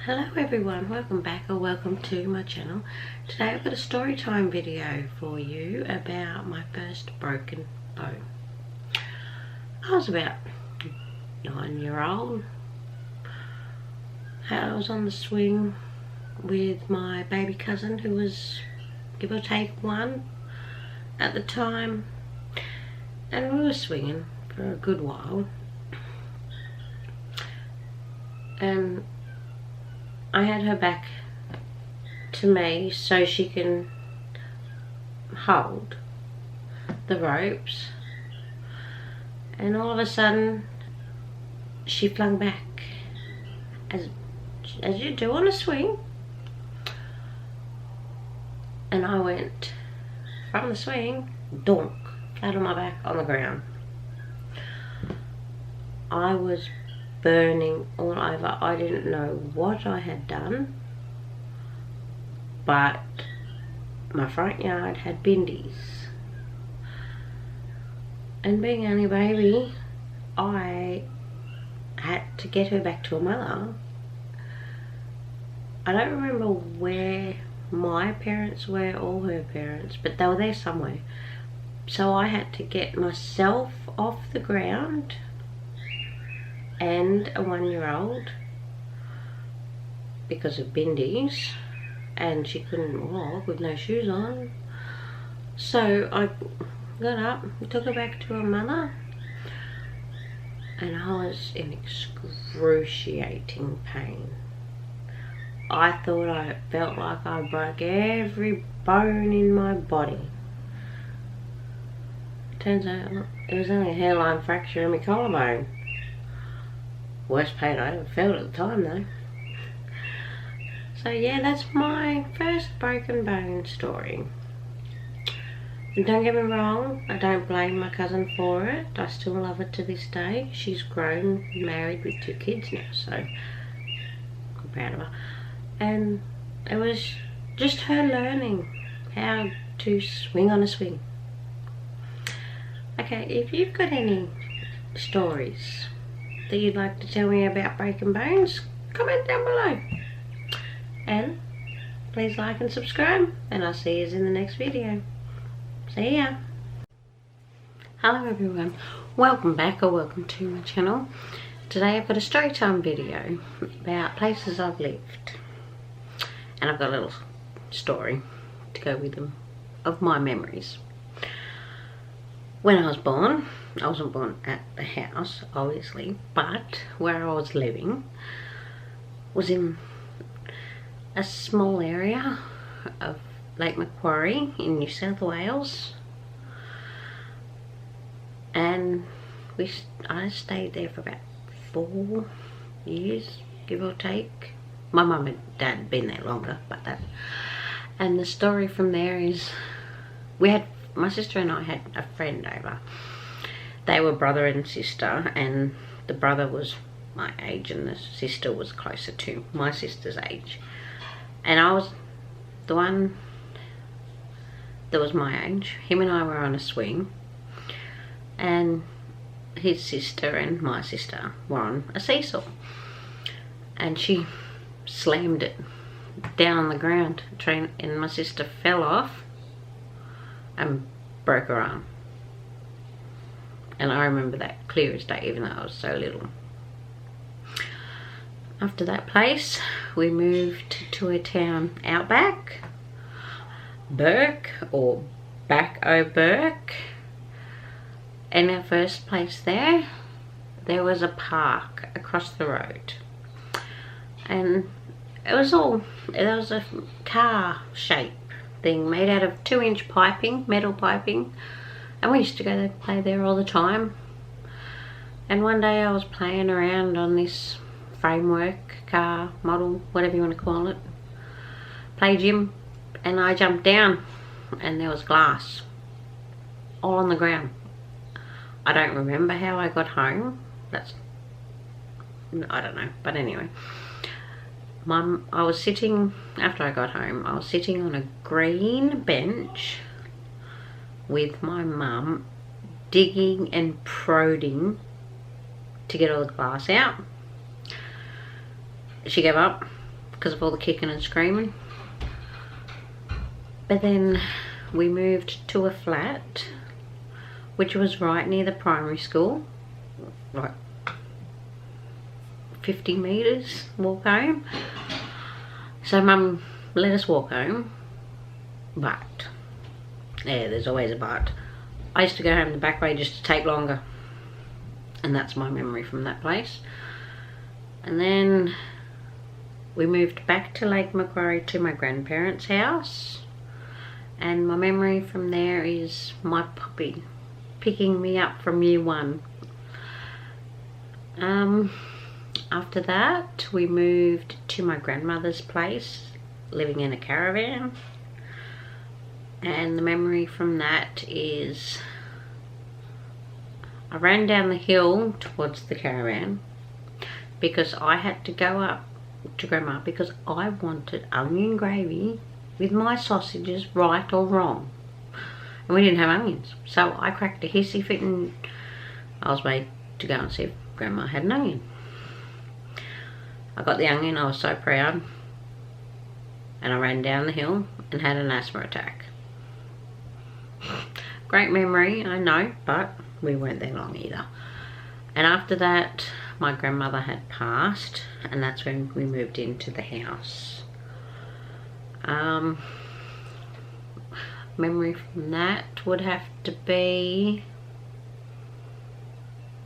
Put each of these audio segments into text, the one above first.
Hello everyone, welcome back or welcome to my channel. Today I've got a story time video for you about my first broken bone. I was about 9-year-old. I was on the swing with my baby cousin who was give or take 1 at the time, and we were swinging for a good while, and I had her back to me so she can hold the ropes, and all of a sudden she flung back as you do on a swing, and I went from the swing, donk, flat on my back on the ground. I was burning all over. I didn't know what I had done, but my front yard had bindies, and being only a baby, I had to get her back to her mother. I don't remember where my parents were or her parents, but they were there somewhere, so I had to get myself off the ground and a 1-year-old because of bindies, and she couldn't walk with no shoes on. So I got up, took her back to her mother, and I was in excruciating pain. I thought I felt like I broke every bone in my body. Turns out it was only a hairline fracture in my collarbone. Worst pain I ever felt at the time though. So yeah, that's my first broken bone story. And don't get me wrong, I don't blame my cousin for it. I still love her to this day. She's grown, married with 2 kids now, so I'm proud of her. And it was just her learning how to swing on a swing. Okay, if you've got any stories that you'd like to tell me about broken bones, comment down below. And please like and subscribe, and I'll see you in the next video. See ya. Hello everyone, welcome back or welcome to my channel. Today I've got a story time video about places I've lived, and I've got a little story to go with them of my memories. When I was born, I wasn't born at the house, obviously, but where I was living was in a small area of Lake Macquarie in New South Wales, and I stayed there for about 4 years, give or take. My mum and dad had been there longer, but that. And the story from there is, my sister and I had a friend over. They were brother and sister, and the brother was my age and the sister was closer to my sister's age. And I was the one that was my age. Him and I were on a swing, and his sister and my sister were on a seesaw. And she slammed it down on the ground, and my sister fell off and broke her arm. And I remember that clear as day, even though I was so little. After that place, we moved to a town outback, Burke, or Back-o-Burke. And our first place there was a park across the road. And there was a car shape thing made out of 2-inch piping, metal piping, and we used to go there, play there all the time. And one day I was playing around on this framework car model, whatever you want to call it, play gym, and I jumped down and there was glass all on the ground. I don't remember how I got home. I don't know, but anyway, I was sitting, after I got home, I was sitting on a green bench with my mum, digging and prodding to get all the glass out. She gave up, because of all the kicking and screaming. But then we moved to a flat which was right near the primary school, like 50 metres walk home. So Mum let us walk home, but yeah, there's always a but. I used to go home the back way just to take longer, and that's my memory from that place. And then we moved back to Lake Macquarie to my grandparents' house, and my memory from there is my puppy picking me up from year 1. After that we moved to my grandmother's place, living in a caravan, and the memory from that is I ran down the hill towards the caravan because I had to go up to Grandma because I wanted onion gravy with my sausages, right or wrong, and we didn't have onions. So I cracked a hissy fit and I was made to go and see if Grandma had an onion. I got the onion, I was so proud, and I ran down the hill and had an asthma attack. Great memory, I know, but we weren't there long either. And after that my grandmother had passed, and that's when we moved into the house. Memory from that would have to be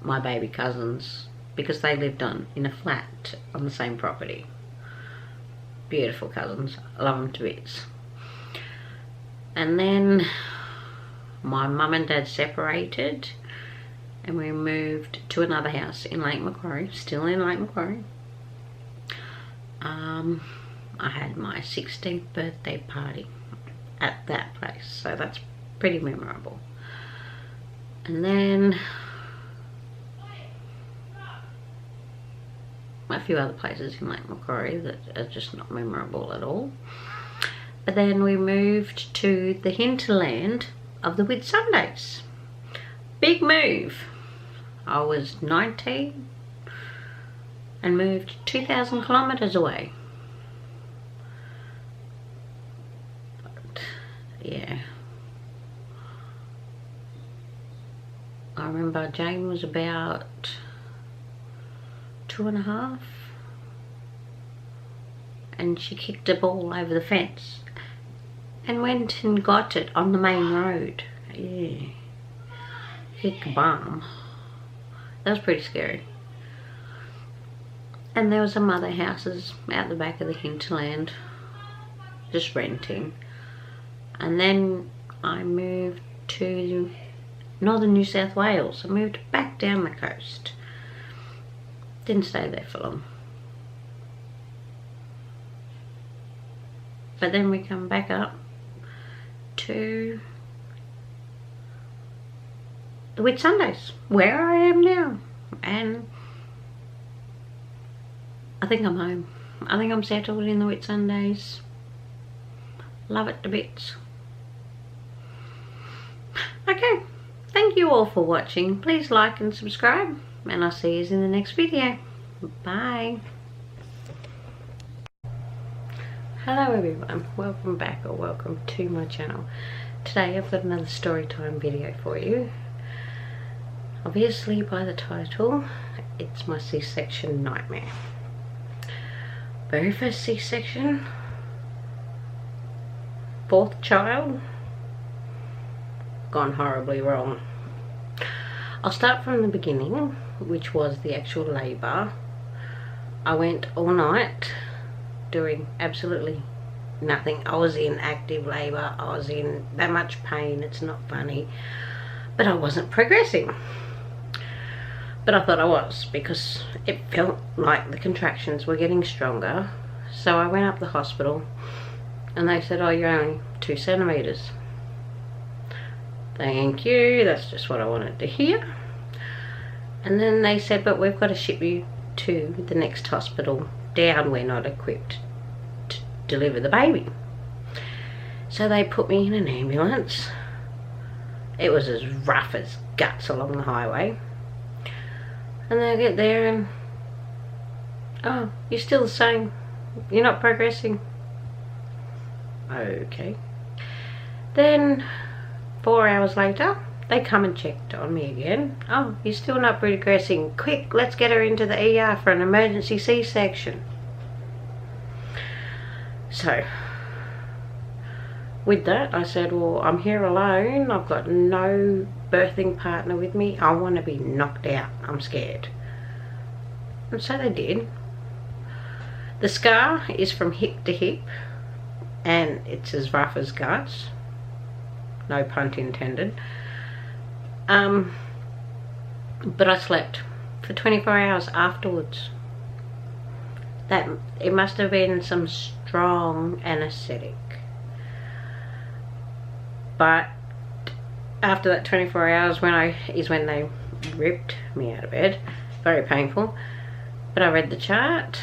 my baby cousins, because they lived in a flat on the same property. Beautiful cousins, I love them to bits. And then my mum and dad separated and we moved to another house in Lake Macquarie, still in Lake Macquarie. I had my 16th birthday party at that place, so that's pretty memorable. And then a few other places in Lake Macquarie that are just not memorable at all. But then we moved to the hinterland of the Whitsundays. Big move. I was 19 and moved 2,000 kilometres away. But yeah, I remember Jane was about 2.5 and she kicked a ball over the fence and went and got it on the main road. Yeah, kick a bomb. That was pretty scary. And there were some other houses out the back of the hinterland, just renting. And then I moved to northern New South Wales. I moved back down the coast. Didn't stay there for long. But then we come back up to the Whitsundays, where I am now, and I think I'm home. I think I'm settled in the Whitsundays. Love it to bits. Okay, thank you all for watching. Please like and subscribe, and I'll see you in the next video. Bye. Hello everyone, welcome back or welcome to my channel. Today I've got another story time video for you. Obviously by the title, it's my C-section nightmare. Very first C-section, 4th child, gone horribly wrong. I'll start from the beginning, which was the actual labour. I went all night doing absolutely nothing. I was in active labour. I was in that much pain, it's not funny, but I wasn't progressing. But I thought I was, because it felt like the contractions were getting stronger. So I went up to the hospital and they said, oh, you're only 2 centimetres. Thank you, that's just what I wanted to hear. And then they said, but we've got to ship you to the next hospital down. We're not equipped to deliver the baby. So they put me in an ambulance. It was as rough as guts along the highway. And then I get there and, oh, you're still the same. You're not progressing. Okay. Then 4 hours later, they come and checked on me again. Oh, you're still not progressing. Quick, let's get her into the ER for an emergency C-section. So, with that, I said, well, I'm here alone. I've got no birthing partner with me. I want to be knocked out. I'm scared. And so they did. The scar is from hip to hip, and it's as rough as guts. No pun intended. But I slept for 24 hours afterwards. It must have been some strong anesthetic. But after that 24 hours is when they ripped me out of bed. Very painful. But I read the chart,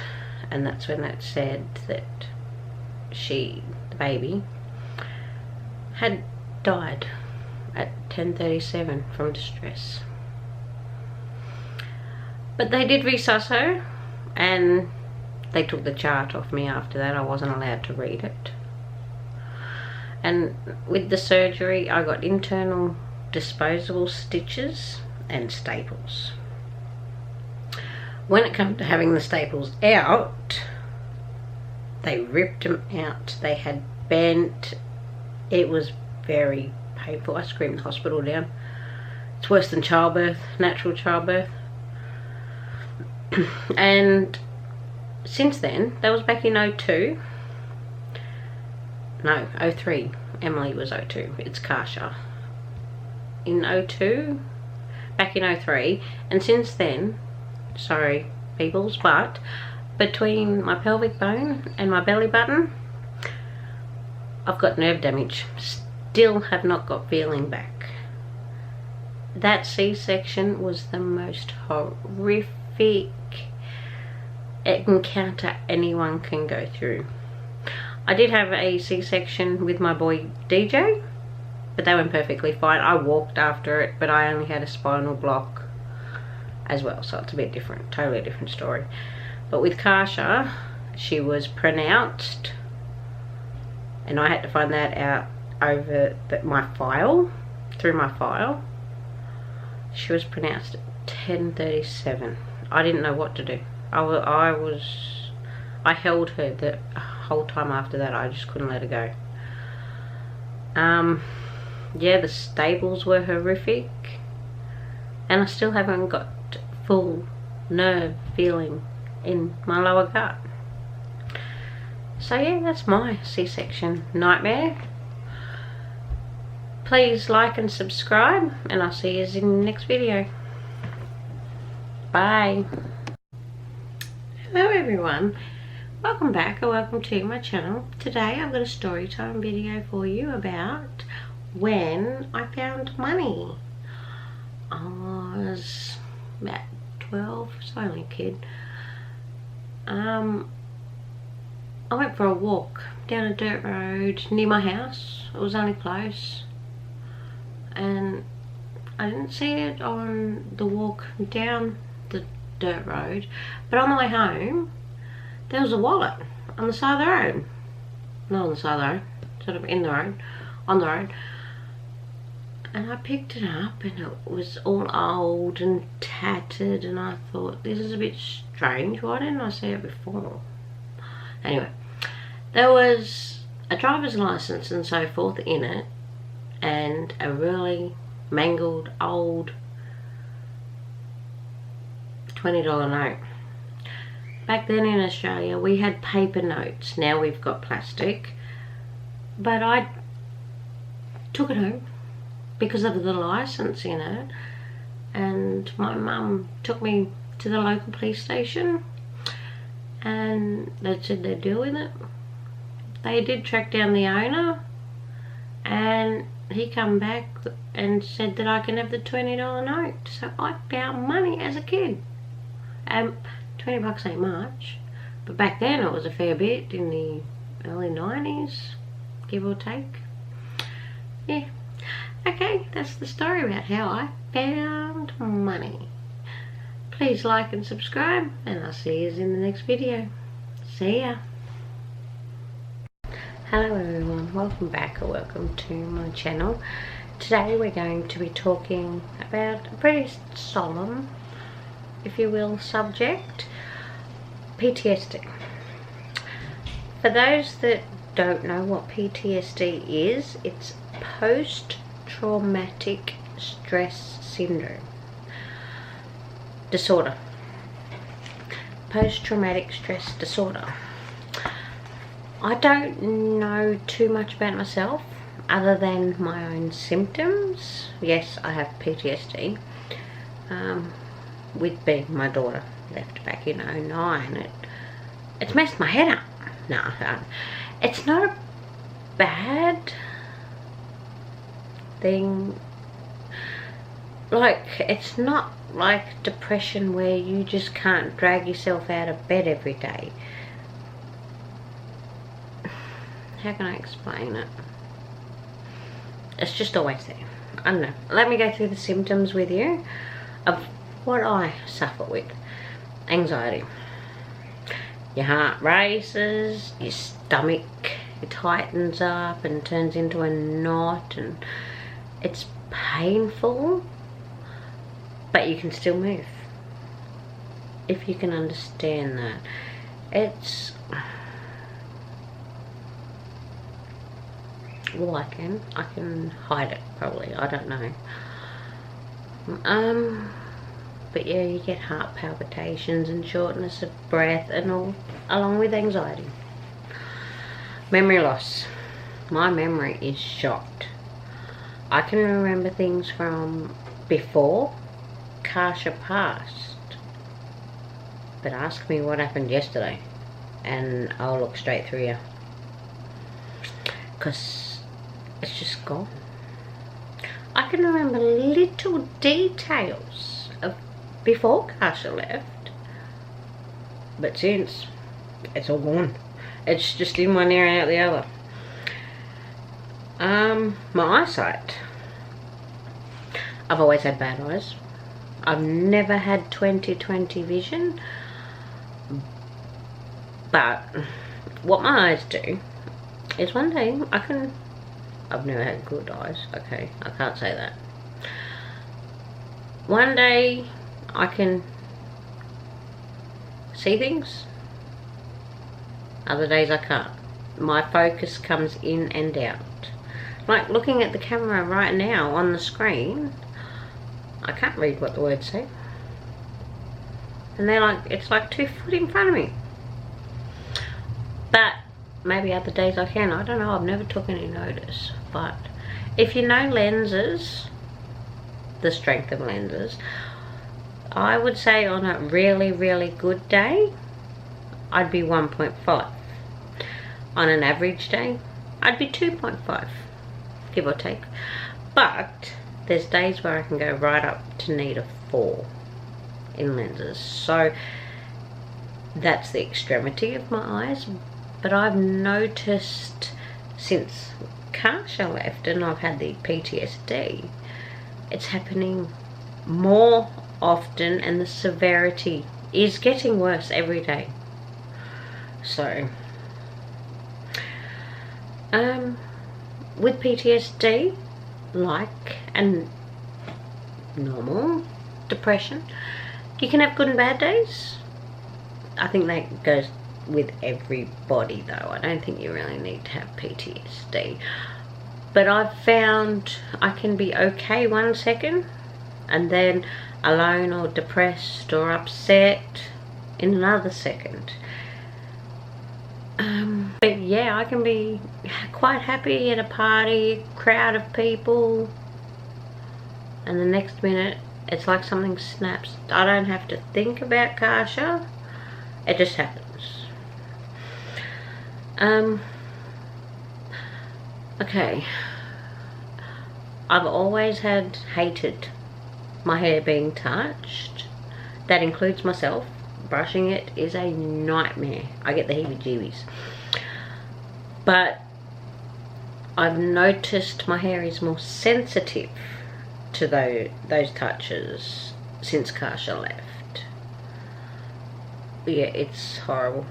and that's when it said that the baby, had died at 10:37 from distress. But they did resusc her, and they took the chart off me after that. I wasn't allowed to read it. And with the surgery, I got internal disposable stitches and staples. When it came to having the staples out, they ripped them out. They had bent. It was very painful. I screamed the hospital down. It's worse than childbirth, natural childbirth. And since then, that was back in 02. No, 03. Emily was 02. It's Kasha. In 02, back in 03, and since then, sorry peoples, but between my pelvic bone and my belly button, I've got nerve damage. Still have not got feeling back. That C-section was the most horrific encounter anyone can go through. I did have a C-section with my boy DJ, but they went perfectly fine. I walked after it, but I only had a spinal block as well, so it's a bit different, totally different story. But with Kasha, she was pronounced, and I had to find that out over my file, through my file. She was pronounced at 10:37. I didn't know what to do. I held her the whole time after that. I just couldn't let her go. Yeah, the staples were horrific, and I still haven't got full nerve feeling in my lower gut. So yeah, that's my C-section nightmare. Please like and subscribe, and I'll see you in the next video. Bye. Hello everyone, welcome back or welcome to my channel. Today I've got a story time video for you about when I found money. I was about 12, so only a kid. I went for a walk down a dirt road near my house. It was only close, and I didn't see it on the walk down the dirt road, but on the way home there was a wallet on the side of the road. Not on the side of the road, sort of in the road, on the road. And I picked it up, and it was all old and tattered, and I thought, this is a bit strange. Why didn't I see it before? Anyway, there was a driver's license and so forth in it, and a really mangled old $20 note. Back then in Australia we had paper notes. Now we've got plastic, but I took it home because of the license in it, and my mum took me to the local police station, and they said they'd deal with it. They did track down the owner, and he come back and said that I can have the $20 note. So I found money as a kid. 20 bucks ain't much, but back then it was a fair bit, in the early 90s, give or take. Yeah. Okay, that's the story about how I found money. Please like and subscribe, and I'll see you in the next video. See ya. Hello everyone, welcome back or welcome to my channel. Today we're going to be talking about a pretty solemn, if you will, subject, PTSD. For those that don't know what PTSD is, it's post-traumatic stress syndrome disorder. Post-traumatic stress disorder. I don't know too much about myself other than my own symptoms. Yes, I have PTSD. With being my daughter left back in 2009, it's messed my head up. No, it's not a bad thing. Like, it's not like depression where you just can't drag yourself out of bed every day. How can I explain it? It's just always there. I don't know. Let me go through the symptoms with you of what I suffer with. Anxiety. Your heart races, your stomach tightens up and turns into a knot, and it's painful, but you can still move. If you can understand that. It's... well, I can hide it probably, I don't know. But yeah, you get heart palpitations and shortness of breath and all, along with anxiety. Memory loss. My memory is shot. I can remember things from before Kasha passed, but ask me what happened yesterday and I'll look straight through you, because it's just gone. I can remember little details of before Kasha left, but since, it's all gone. It's just in one ear and out the other. My eyesight. I've always had bad eyes. I've never had 20/20 vision, but what my eyes do is one day I've never had good eyes, okay, I can't say that. One day I can see things, other days I can't. My focus comes in and out. Like looking at the camera right now on the screen, I can't read what the words say. And they're like, it's like 2 foot in front of me. But maybe other days I can, I don't know, I've never took any notice. But if you know lenses, the strength of lenses, I would say on a really, really good day, I'd be 1.5. On an average day, I'd be 2.5, give or take. But there's days where I can go right up to need a 4 in lenses. So that's the extremity of my eyes. But I've noticed since Kasha left and I've had the PTSD, it's happening more often and the severity is getting worse every day. So, with PTSD, like and normal depression, you can have good and bad days. I think that goes with everybody though. I don't think you really need to have PTSD, but I've found I can be okay 1 second and then alone or depressed or upset in another second. But yeah, I can be quite happy at a party, crowd of people, and the next minute it's like something snaps. I don't have to think about Kasha, it just happens. Okay, I've always hated my hair being touched. That includes myself. Brushing it is a nightmare. I get the heebie-jeebies. But I've noticed my hair is more sensitive to those touches since Kasha left. Yeah, it's horrible.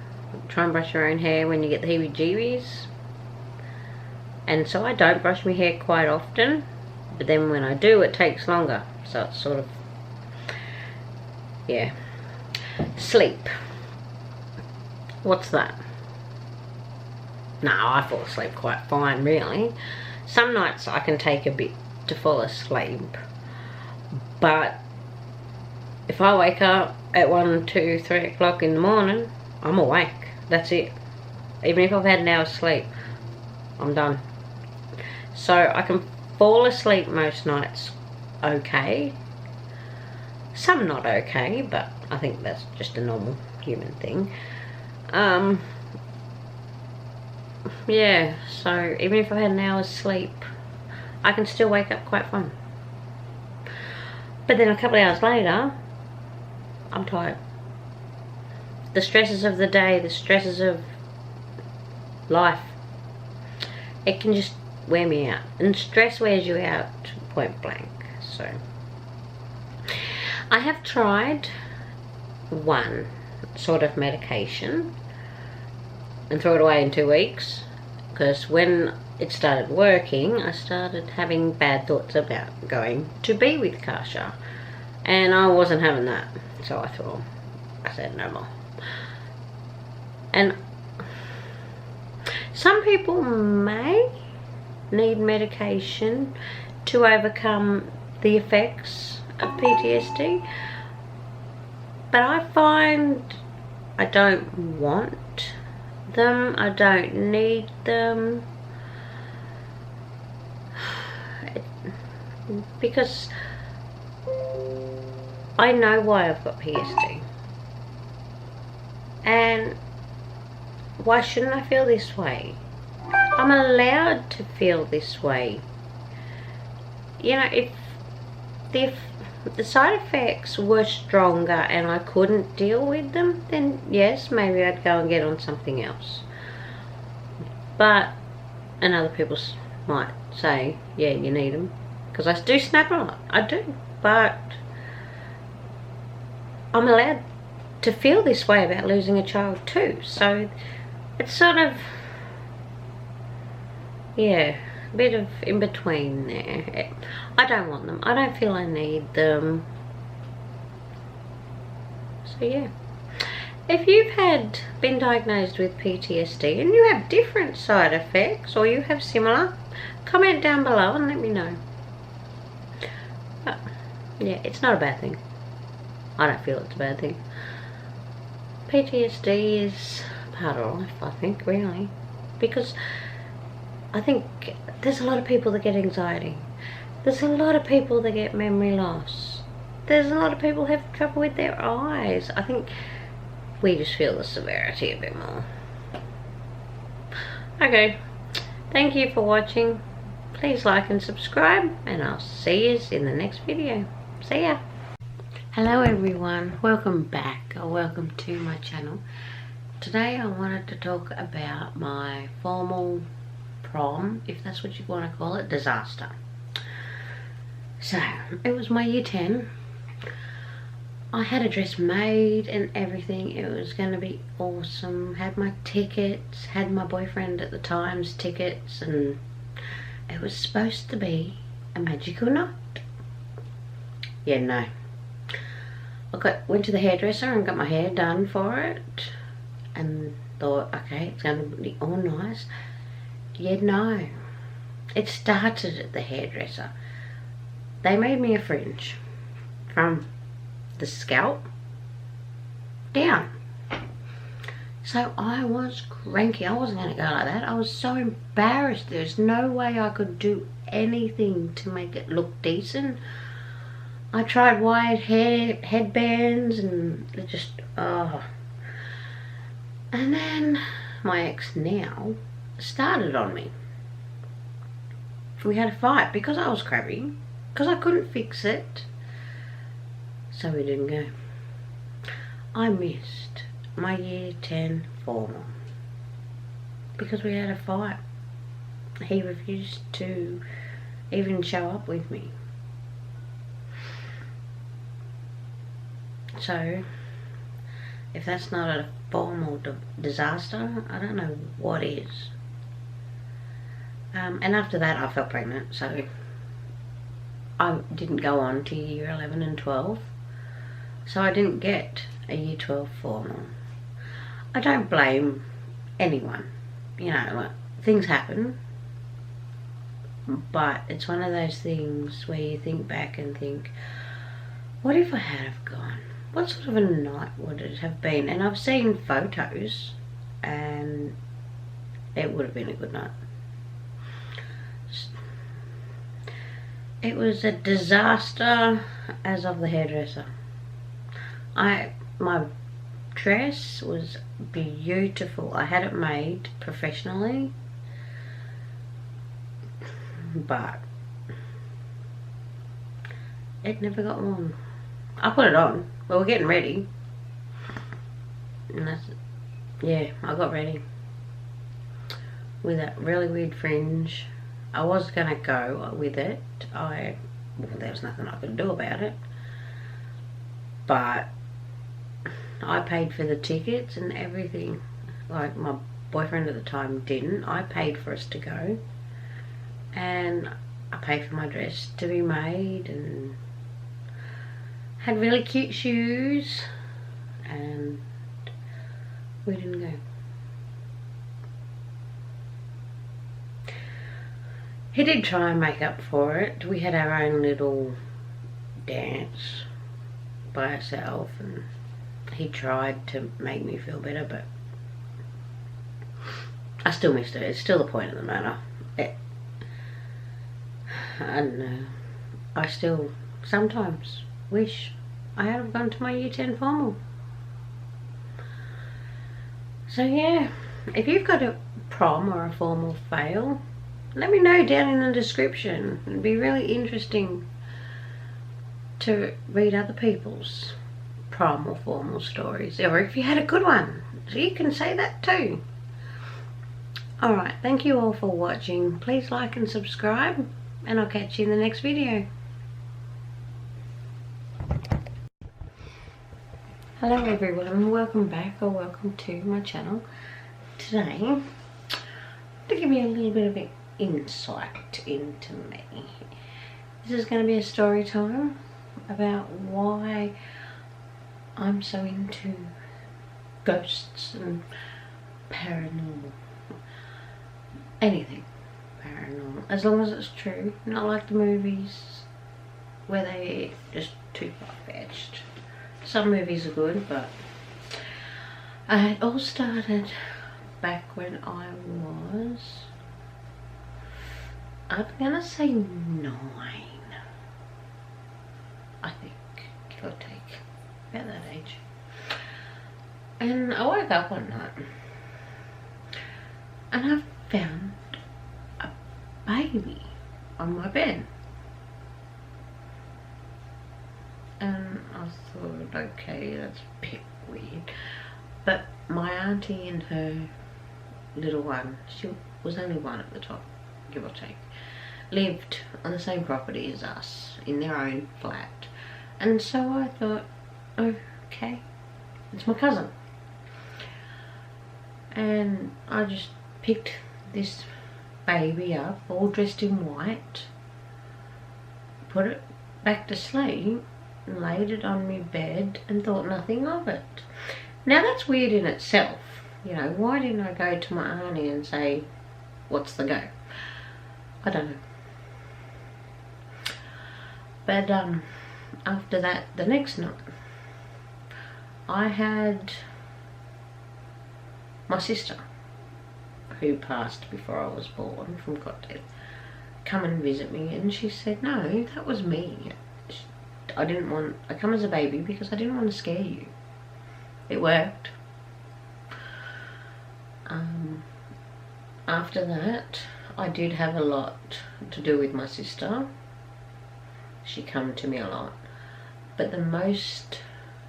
Try and brush your own hair when you get the heebie-jeebies. And so I don't brush my hair quite often, but then when I do, it takes longer. So it's sort of, yeah. Sleep. What's that? No, I fall asleep quite fine, really. Some nights I can take a bit to fall asleep, but if I wake up at 1, 2, 3 o'clock in the morning, I'm awake. That's it. Even if I've had an hour's sleep, I'm done. So I can fall asleep most nights okay. Some not okay, but I think that's just a normal human thing. Yeah, so even if I've had an hour's sleep, I can still wake up quite fine. But then a couple of hours later, I'm tired. The stresses of the day, the stresses of life, it can just wear me out. And stress wears you out point blank. So I have tried one sort of medication and threw it away in 2 weeks, because when it started working, I started having bad thoughts about going to be with Kasha, and I wasn't having that. So I said no more. And some people may need medication to overcome the effects of PTSD, but I find I don't want them, I don't need them, because I know why I've got PTSD, and why shouldn't I feel this way? I'm allowed to feel this way. You know, if the side effects were stronger and I couldn't deal with them, then yes, maybe I'd go and get on something else. But, and other people might say, yeah, you need them, because I do snap a lot. I do, but I'm allowed to feel this way about losing a child too. So it's sort of, yeah, a bit of in between there. I don't want them. I don't feel I need them. So yeah. If you've been diagnosed with PTSD and you have different side effects, or you have similar, comment down below and let me know. But yeah, it's not a bad thing. I don't feel it's a bad thing. PTSD is part of life, I think, really, because I think there's a lot of people that get anxiety. There's a lot of people that get memory loss. There's a lot of people who have trouble with their eyes. I think we just feel the severity a bit more. Okay, thank you for watching. Please like and subscribe, and I'll see you in the next video. See ya. Hello everyone, welcome back, or welcome to my channel. Today I wanted to talk about my formal prom, if that's what you want to call it, disaster. So, it was my year 10. I had a dress made and everything. It was going to be awesome. Had my tickets, had my boyfriend at the time's tickets, and it was supposed to be a magical night. Yeah, no. I went to the hairdresser and got my hair done for it, and thought, okay, it's going to be all nice. Yeah, no. It started at the hairdresser. They made me a fringe from the scalp down. So I was cranky. I wasn't going to go like that. I was so embarrassed. There's no way I could do anything to make it look decent. I tried wide headbands and it just, oh. And then my ex now started on me. We had a fight because I was crabby, because I couldn't fix it. So we didn't go. I missed my year 10 formal because we had a fight. He refused to even show up with me. So, if that's not a formal disaster, I don't know what is. And after that I fell pregnant, so I didn't go on to year 11 and 12. So I didn't get a year 12 formal. I don't blame anyone. You know, like, things happen. But it's one of those things where you think back and think, what if I had have gone? What sort of a night would it have been? And I've seen photos and it would have been a good night. It was a disaster as of the hairdresser. My dress was beautiful. I had it made professionally, but it never got worn. I put it on. We were getting ready. And yeah, I got ready with that really weird fringe. I was gonna go with it. Well, there was nothing I could do about it. But I paid for the tickets and everything. Like, my boyfriend at the time didn't. I paid for us to go. And I paid for my dress to be made and had really cute shoes, and we didn't go. He did try and make up for it. We had our own little dance by ourselves, and he tried to make me feel better, but I still missed it. It's still the point of the matter. I don't know. I still sometimes wish I had have gone to my year 10 formal. So yeah, if you've got a prom or a formal fail, let me know down in the description. It'd be really interesting to read other people's prom or formal stories, or if you had a good one, so you can say that too. Alright, thank you all for watching. Please like and subscribe, and I'll catch you in the next video. Hello everyone, welcome back or welcome to my channel. Today, to give you a little bit of insight into me. This is going to be a story time about why I'm so into ghosts and paranormal. Anything paranormal, as long as it's true. Not like the movies where they're just too far-fetched. Some movies are good, but it all started back when I was, I'm gonna say 9, I think, give or take, about that age. And I woke up one night and I found a baby on my bed. And I thought, okay, that's a bit weird. But my auntie and her little one, she was only 1 at the time, give or take, lived on the same property as us in their own flat. And so I thought, oh, okay, it's my cousin. And I just picked this baby up, all dressed in white, put it back to sleep, laid it on my bed and thought nothing of it. Now that's weird in itself. You know, why didn't I go to my auntie and say, what's the go? I don't know. But after that, the next night, I had my sister, who passed before I was born from Cocktail, come and visit me, and she said, no, that was me. I come as a baby because I didn't want to scare you. It worked. After that, I did have a lot to do with my sister. She come to me a lot. But the most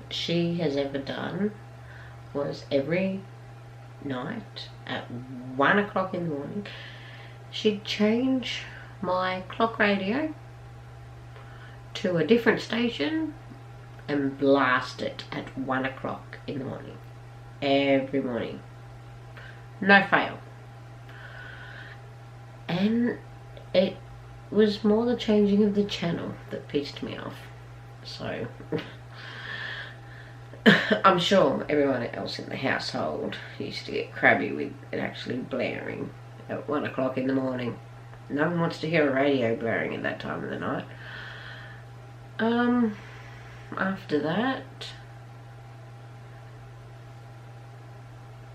she has ever done was every night at 1 o'clock in the morning, she'd change my clock radio to a different station and blast it at 1 o'clock in the morning. Every morning. No fail. And it was more the changing of the channel that pissed me off. So I'm sure everyone else in the household used to get crabby with it actually blaring at 1 o'clock in the morning. No one wants to hear a radio blaring at that time of the night. After that,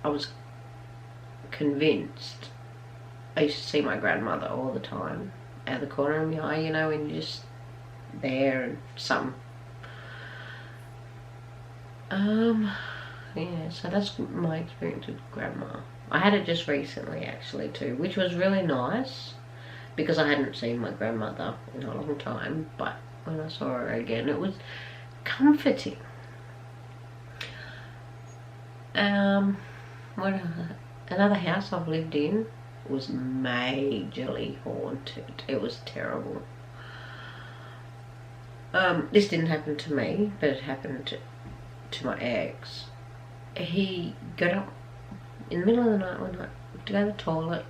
I was convinced. I used to see my grandmother all the time out the corner of my eye, you know, when you're just there and something. Yeah, so that's my experience with grandma. I had it just recently actually too, which was really nice because I hadn't seen my grandmother in a long time, but when I saw her again it was comforting. Another house I've lived in was majorly haunted. It was terrible. This didn't happen to me, but it happened to my ex. He got up in the middle of the night one night to go to the toilet.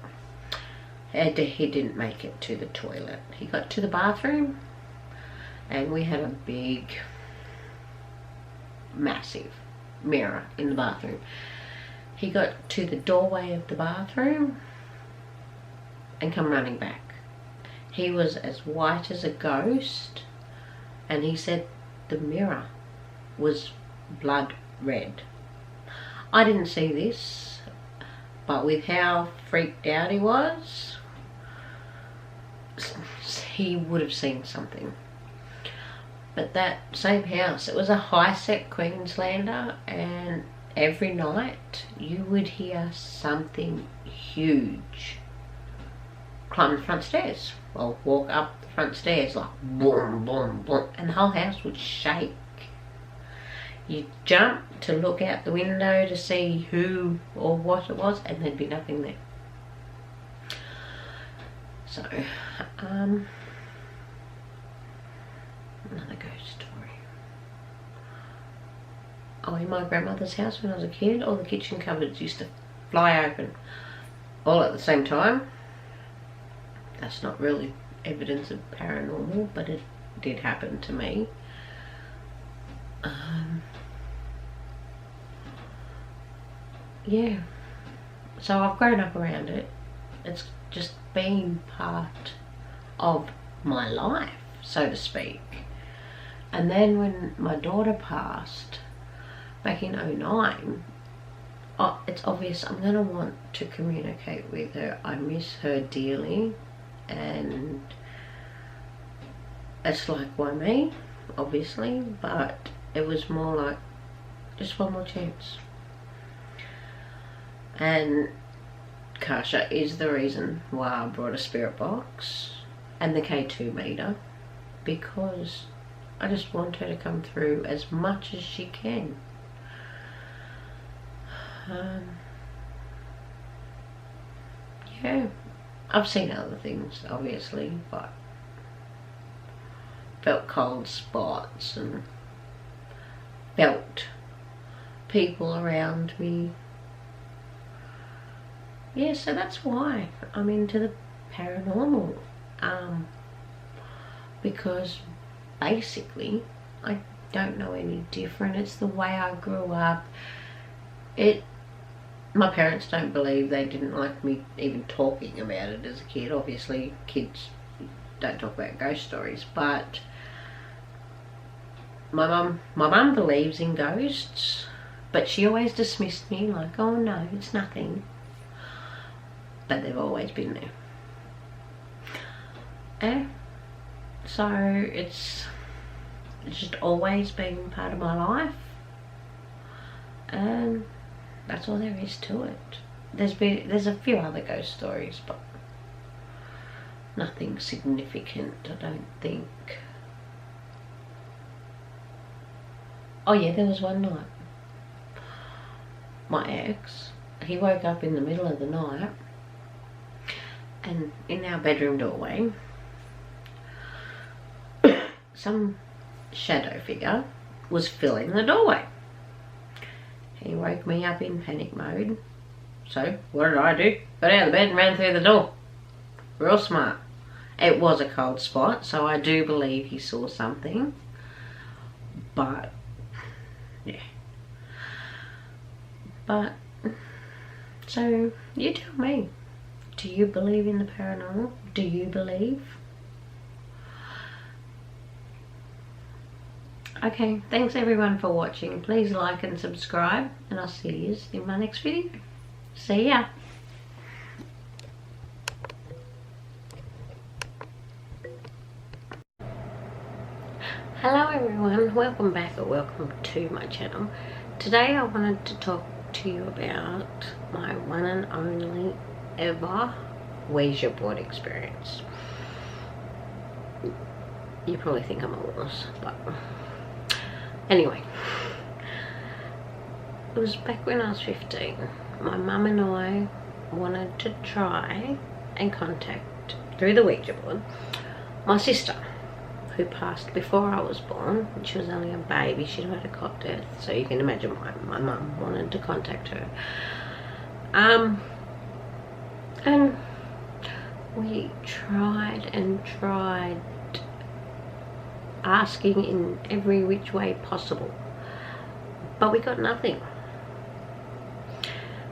He didn't make it to the toilet. He got to the bathroom, and we had a big, massive mirror in the bathroom. He got to the doorway of the bathroom and come running back. He was as white as a ghost, and he said the mirror was blood red. I didn't see this, but with how freaked out he was, he would have seen something. But that same house, it was a high-set Queenslander, and every night you would hear something huge climb the front stairs. Well, walk up the front stairs like boom, boom, boom, and the whole house would shake. You jump to look out the window to see who or what it was, and there'd be nothing there. So, another ghost story. Oh, in my grandmother's house when I was a kid, all the kitchen cupboards used to fly open all at the same time. That's not really evidence of paranormal, but it did happen to me. Yeah, so I've grown up around it. It's just been part of my life, so to speak. And then when my daughter passed back in 2009, it's obvious I'm going to want to communicate with her. I miss her dearly, and it's like, why me? Obviously, but it was more like just one more chance. And Kasha is the reason why I brought a spirit box and the K2 meter, because I just want her to come through as much as she can. Yeah, I've seen other things obviously, but felt cold spots and felt people around me. Yeah, so that's why I'm into the paranormal, because basically I don't know any different. It's the way I grew up. My parents don't believe, they didn't like me even talking about it as a kid. Obviously kids don't talk about ghost stories, but my mum believes in ghosts, but she always dismissed me like, oh no, it's nothing. But they've always been there. So it's just always been part of my life, and that's all there is to it. There's a few other ghost stories, but nothing significant, I don't think. Oh yeah, there was one night. My ex, he woke up in the middle of the night, and in our bedroom doorway, some shadow figure was filling the doorway. He woke me up in panic mode. So what did I do? Got out of the bed and ran through the door. Real smart. It was a cold spot, so I do believe he saw something. But, yeah. But, so, you tell me. Do you believe in the paranormal? Do you believe? Okay, thanks everyone for watching. Please like and subscribe, and I'll see you in my next video. See ya! Hello everyone, welcome back or welcome to my channel. Today I wanted to talk to you about my one and only ever Ouija board experience. You probably think I'm a wuss, but anyway. It was back when I was 15. My mum and I wanted to try and contact, through the Ouija board, my sister, who passed before I was born. She was only a baby. She'd had a cot death, so you can imagine why my mum wanted to contact her. And we tried and tried, asking in every which way possible, but we got nothing.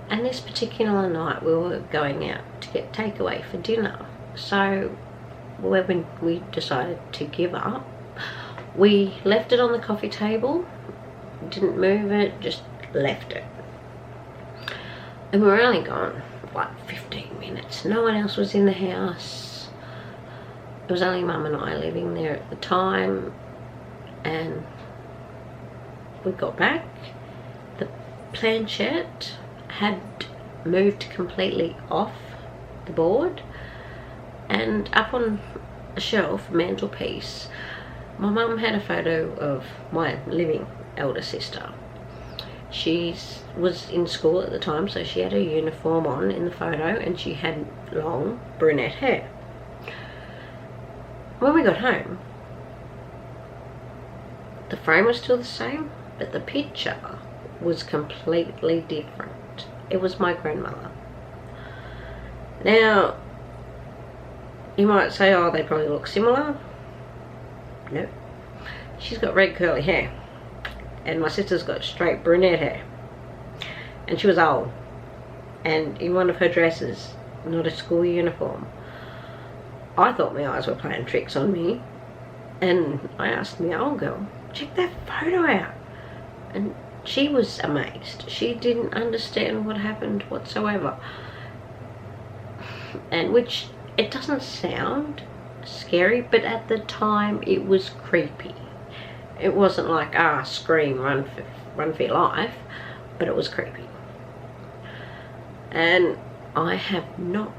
And this particular night we were going out to get takeaway for dinner, so when we decided to give up, we left it on the coffee table, didn't move it, just left it. And we were only gone like 15 minutes. No one else was in the house. It was only Mum and I living there at the time. And we got back. The planchette had moved completely off the board, and up on a shelf, mantelpiece, my mum had a photo of my living elder sister. She was in school at the time, so she had her uniform on in the photo, and she had long brunette hair. When we got home, the frame was still the same, but the picture was completely different. It was my grandmother. Now, you might say, oh, they probably look similar. Nope. She's got red curly hair, and my sister's got straight brunette hair. And she was old, and in one of her dresses, not a school uniform. I thought my eyes were playing tricks on me, and I asked my old girl, check that photo out. And she was amazed. She didn't understand what happened whatsoever. And which, it doesn't sound scary, but at the time it was creepy. It wasn't like, scream, run for your life, but it was creepy. And I have not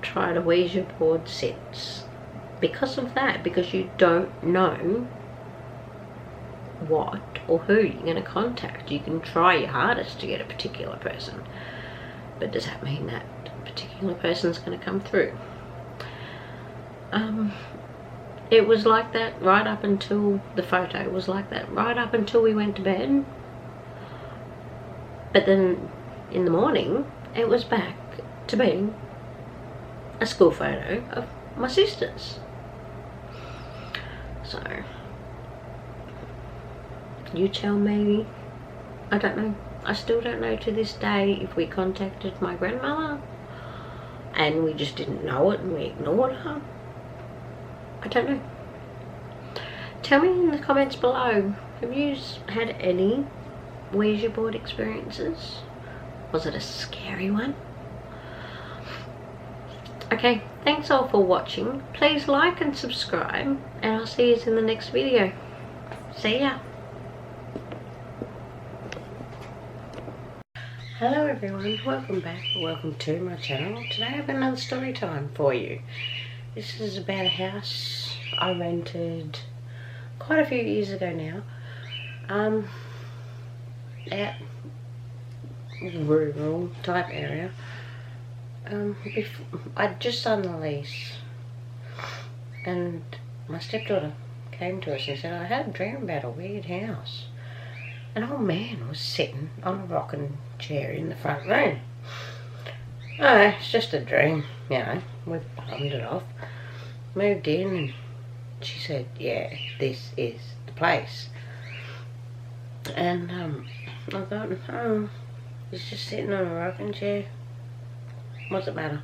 tried a Ouija board since because of that, because you don't know what or who you're going to contact. You can try your hardest to get a particular person, but does that mean that particular person's going to come through? It was like that right up until the photo was like that right up until we went to bed, but then in the morning it was back to being a school photo of my sister's. So you tell me. I don't know. I still don't know to this day if we contacted my grandmother and we just didn't know it and we ignored her. I don't know. Tell me in the comments below, have you had any Ouija board experiences? Was it a scary one? Okay, thanks all for watching. Please like and subscribe, and I'll see you in the next video. See ya. Hello everyone, welcome back, or welcome to my channel. Today I have another story time for you. This is about a house I rented quite a few years ago now. Out rural type area. I'd just signed the lease, and my stepdaughter came to us and said, I had a dream about a weird house. An old man was sitting on a rocking chair in the front room. Oh, it's just a dream, you know. We've palmed it off. Moved in and she said, yeah, this is the place. And I thought, oh, he's just sitting on a rocking chair. What's it matter?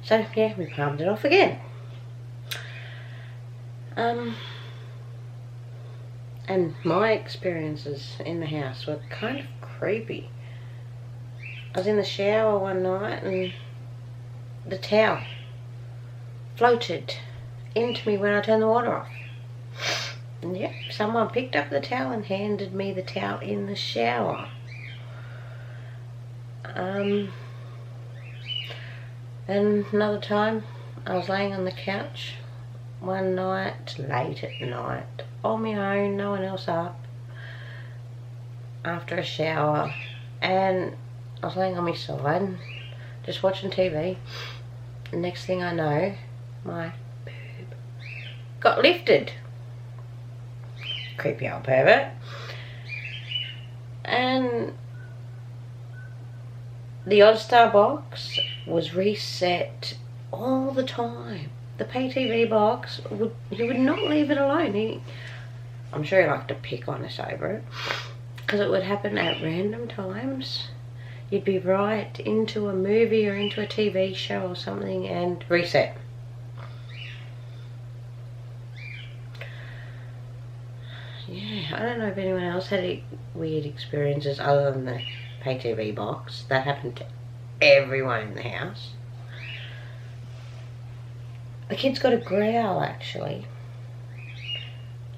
So yeah, we palmed it off again. And my experiences in the house were kind of creepy. I was in the shower one night and the towel floated into me when I turned the water off. And yeah, someone picked up the towel and handed me the towel in the shower. And another time I was laying on the couch one night, late at night, on my own, no one else up, after a shower, and I was laying on my side, just watching TV. The next thing I know, my boob got lifted. Creepy old pervert. And the Odstar box was reset all the time. The PTV box, he would not leave it alone. I'm sure he liked to pick on us over it, because it would happen at random times. You'd be right into a movie or into a TV show or something and reset. Yeah, I don't know if anyone else had any weird experiences other than the PTV box. That happened to everyone in the house. The kids got a growl, actually.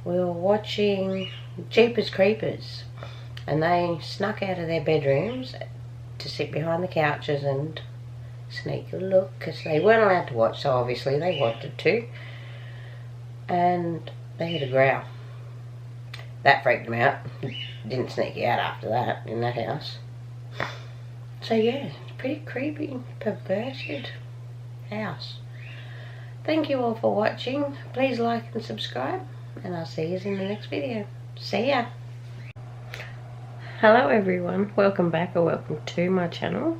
We were watching Jeepers Creepers, and they snuck out of their bedrooms to sit behind the couches and sneak a look, because they weren't allowed to watch, so obviously they wanted to. And they had a growl. That freaked them out. Didn't sneak out after that in that house. So yeah, it's a pretty creepy, perverted house. Thank you all for watching. Please like and subscribe, and I'll see you in the next video. See ya. Hello everyone, welcome back or welcome to my channel.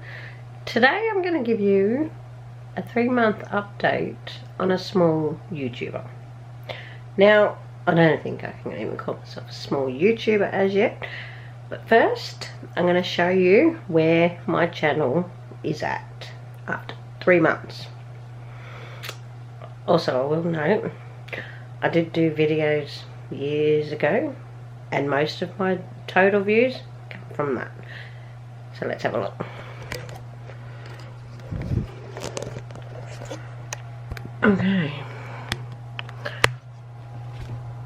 Today I'm going to give you a 3-month update on a small YouTuber. Now, I don't think I can even call myself a small YouTuber as yet, but first I'm going to show you where my channel is at after 3 months. Also, I will note, I did do videos years ago, and most of my total views come from that. So let's have a look. Okay.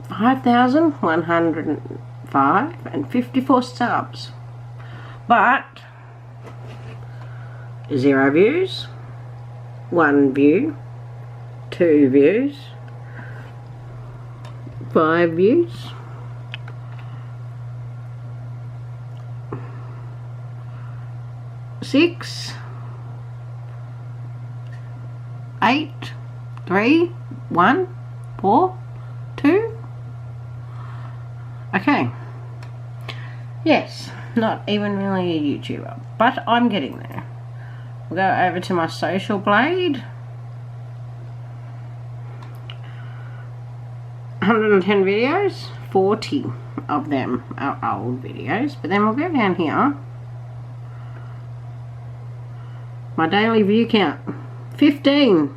5,105 and 54 subs. But 0 views, 1 view, 2 views, 5 views, 6, 8, 3, 1, 4, 2. Okay. Yes, not even really a YouTuber, but I'm getting there. We'll go over to my social blade. 110 videos, 40 of them are old videos, but then we'll go down here. My daily view count, 15.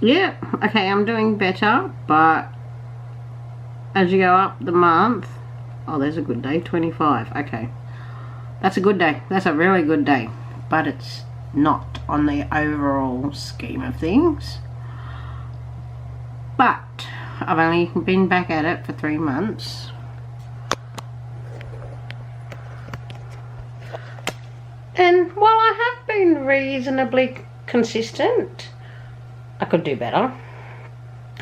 Yeah, okay, I'm doing better, but as you go up the month, oh, there's a good day, 25. Okay, that's a good day. That's a really good day, but it's not on the overall scheme of things. But I've only been back at it for 3 months. And while I have been reasonably consistent, I could do better,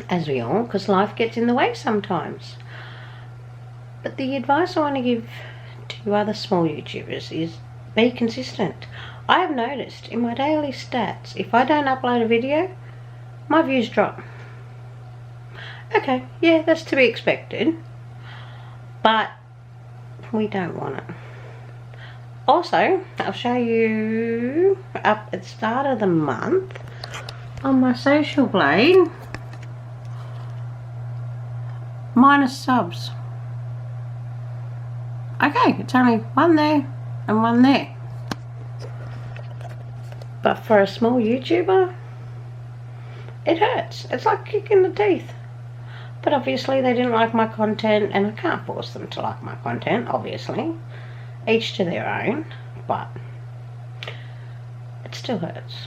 as we all, because life gets in the way sometimes. But the advice I want to give to other small YouTubers is be consistent. I have noticed in my daily stats, if I don't upload a video, my views drop. Okay, yeah, that's to be expected, but we don't want it. Also, I'll show you up at the start of the month on my social blade, minus subs. Okay, it's only one there and one there. But for a small YouTuber, it hurts. It's like kicking the teeth. But obviously they didn't like my content, and I can't force them to like my content, obviously. Each to their own, but it still hurts.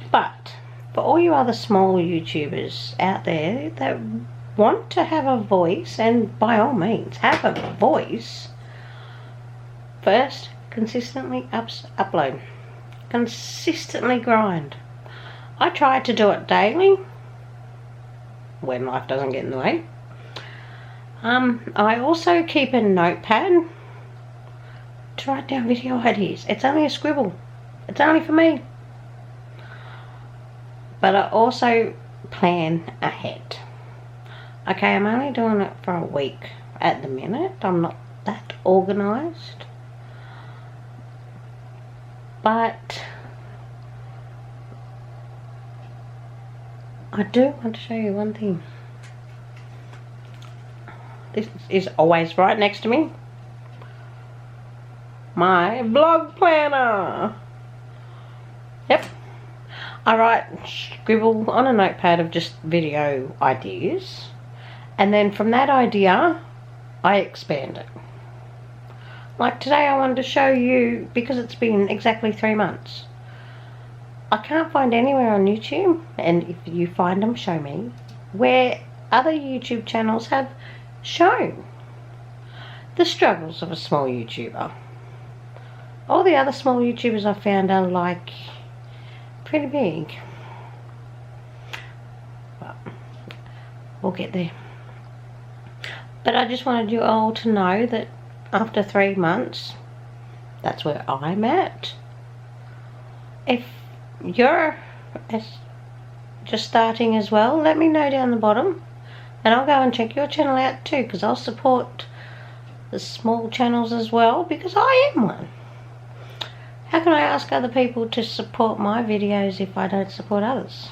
But for all you other small YouTubers out there that want to have a voice, and by all means have a voice, first, consistently upload. Consistently grind. I try to do it daily when life doesn't get in the way. I also keep a notepad to write down video ideas. It's only a scribble. It's only for me. But I also plan ahead. Okay, I'm only doing it for a week at the minute. I'm not that organised. But I do want to show you one thing. This is always right next to me. My vlog planner. Yep. I scribble on a notepad of just video ideas. And then from that idea, I expand it. Like today I wanted to show you, because it's been exactly 3 months. I can't find anywhere on YouTube, and if you find them, show me, where other YouTube channels have shown the struggles of a small YouTuber. All the other small YouTubers I found are like pretty big. But we'll get there. But I just wanted you all to know that after 3 months, that's where I'm at. If you're just starting as well, let me know down the bottom, and I'll go and check your channel out too, because I'll support the small channels as well, because I am one. How can I ask other people to support my videos if I don't support others?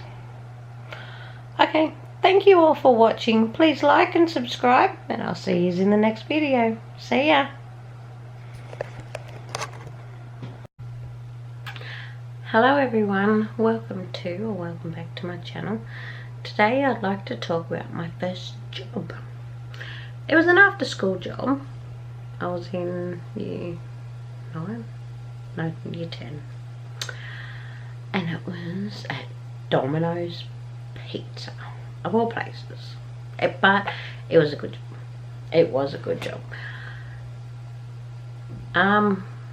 Okay, thank you all for watching. Please like and subscribe, and I'll see you in the next video. See ya. Hello everyone, welcome back to my channel. Today I'd like to talk about my first job. It was an after school job. I was in year 9? No, year 10. And it was at Domino's Pizza, of all places. But it was a good job. It was a good job.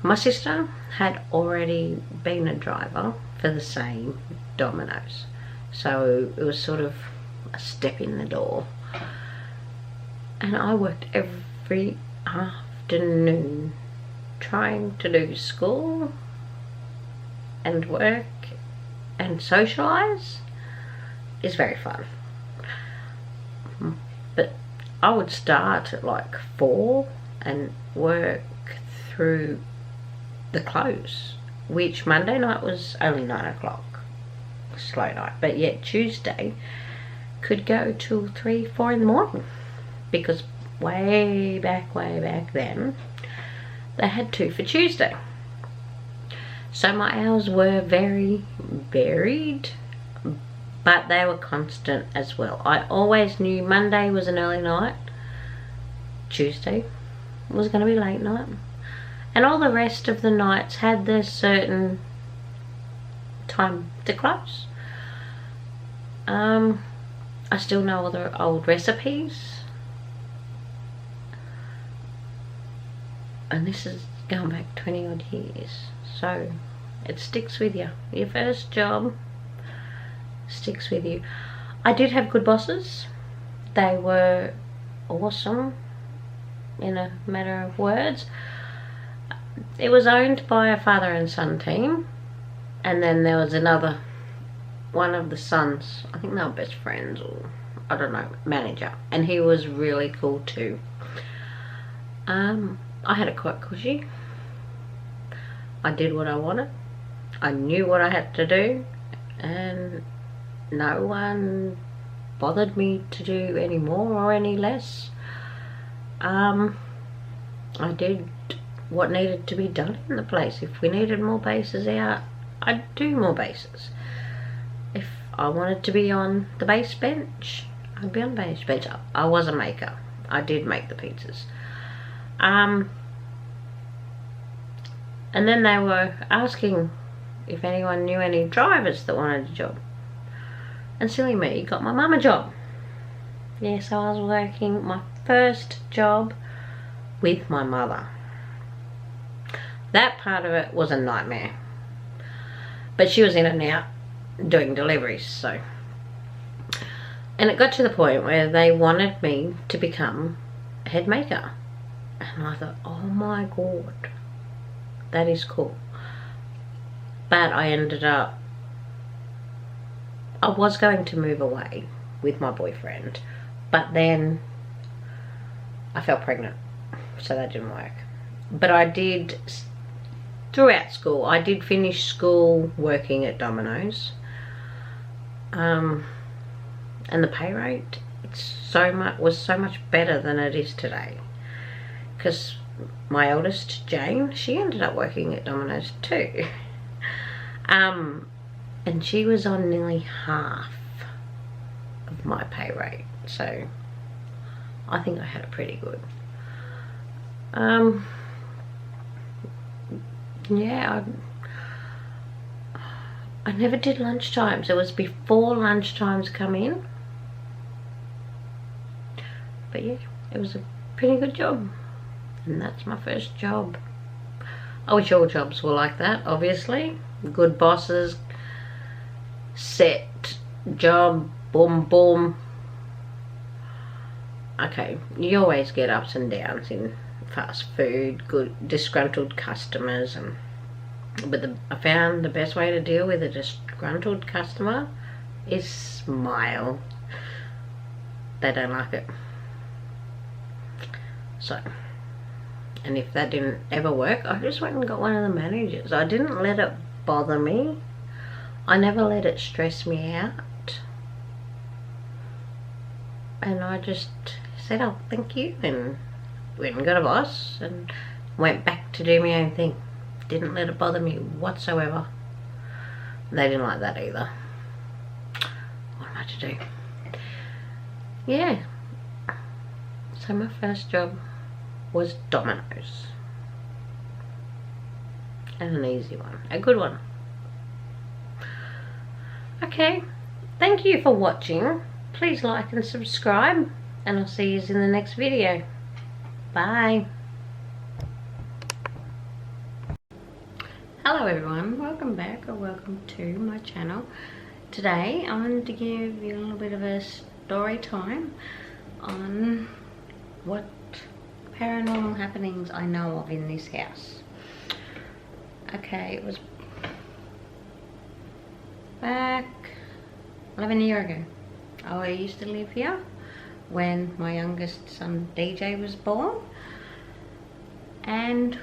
My sister had already been a driver for the same Domino's, so it was sort of a step in the door. And I worked every afternoon trying to do school and work and socialise. Is very fun. But I would start at like 4 and work through the close, which Monday night was only 9 o'clock, slow night, but yet Tuesday could go till 3, 4 in the morning, because way back then they had 2 for Tuesday. So my hours were very varied, but they were constant as well. I always knew Monday was an early night, Tuesday was going to be late night, and all the rest of the nights had their certain time to close. I still know all the old recipes, and this is going back 20 odd years, so it sticks with you. Your first job sticks with you. I did have good bosses. They were awesome in a matter of words. It was owned by a father and son team, and then there was another one of the sons, I think they were best friends, or I don't know, manager, and he was really cool too. I had it quite cushy. I did what I wanted. I knew what I had to do, and no one bothered me to do any more or any less. I did what needed to be done in the place. If we needed more bases out, I'd do more bases. If I wanted to be on the base bench, I'd be on the base bench. I was a maker. I did make the pizzas. And then they were asking if anyone knew any drivers that wanted a job. And silly me got my mum a job. Yeah, so I was working my first job with my mother. That part of it was a nightmare. But she was in and out doing deliveries, so. And it got to the point where they wanted me to become a head maker. And I thought, oh my God, that is cool. But I ended up, I was going to move away with my boyfriend, but then I fell pregnant, so that didn't work. But I did, throughout school, I did finish school working at Domino's. And the pay rate, was so much better than it is today. Because my eldest, Jane, she ended up working at Domino's too. And she was on nearly half of my pay rate, so I think I had it pretty good. Yeah, I never did lunchtimes. It was before lunchtimes come in. But yeah, it was a pretty good job. And that's my first job. I wish all jobs were like that, obviously. Good bosses, set job, boom, boom. Okay, you always get ups and downs in fast food, good disgruntled customers, but I found the best way to deal with a disgruntled customer is smile. They don't like it. So, and if that didn't ever work, I just went and got one of the managers. I didn't let it bother me. I never let it stress me out. And I just said, oh, thank you, and went and got a boss and went back to do my own thing. Didn't let it bother me whatsoever. They didn't like that either. What am I to do? Yeah. So my first job was Domino's. And an easy one. A good one. Okay. Thank you for watching. Please like and subscribe. And I'll see you in the next video. Bye. Hello everyone. Welcome back or welcome to my channel. Today I wanted to give you a little bit of a story time on what paranormal happenings I know of in this house. Okay, it was back 11 years ago. I used to live here when my youngest son DJ was born, and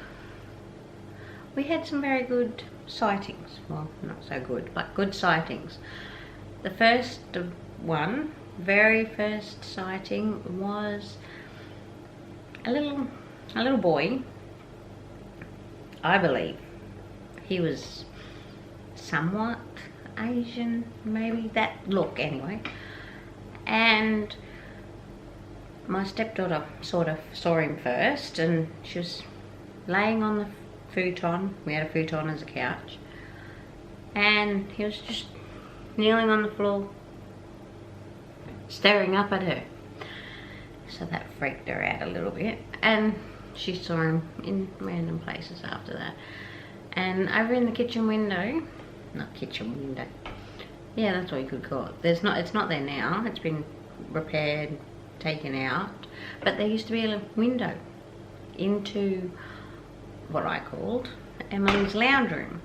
we had some very good sightings. Well, not so good, but good sightings. The first one, very first sighting, was a little boy. I believe he was somewhat Asian, maybe, that look anyway. And my stepdaughter sort of saw him first, and she was laying on the futon. We had a futon as a couch, and he was just kneeling on the floor staring up at her. So that freaked her out a little bit, and she saw him in random places after that. And over in the kitchen window, not kitchen window, yeah, that's what you could call it. It's not there now. It's been repaired, taken out, but there used to be a window into what I called Emily's lounge room,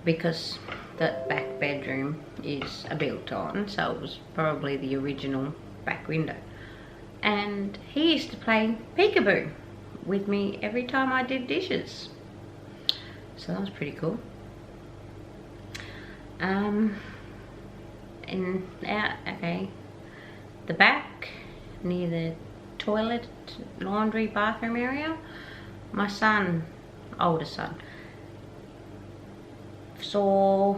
because that back bedroom is a built-on, so it was probably the original back window. And he used to play peekaboo with me every time I did dishes. So that was pretty cool. And out, okay, the back near the toilet, laundry, bathroom area, my son, older son, saw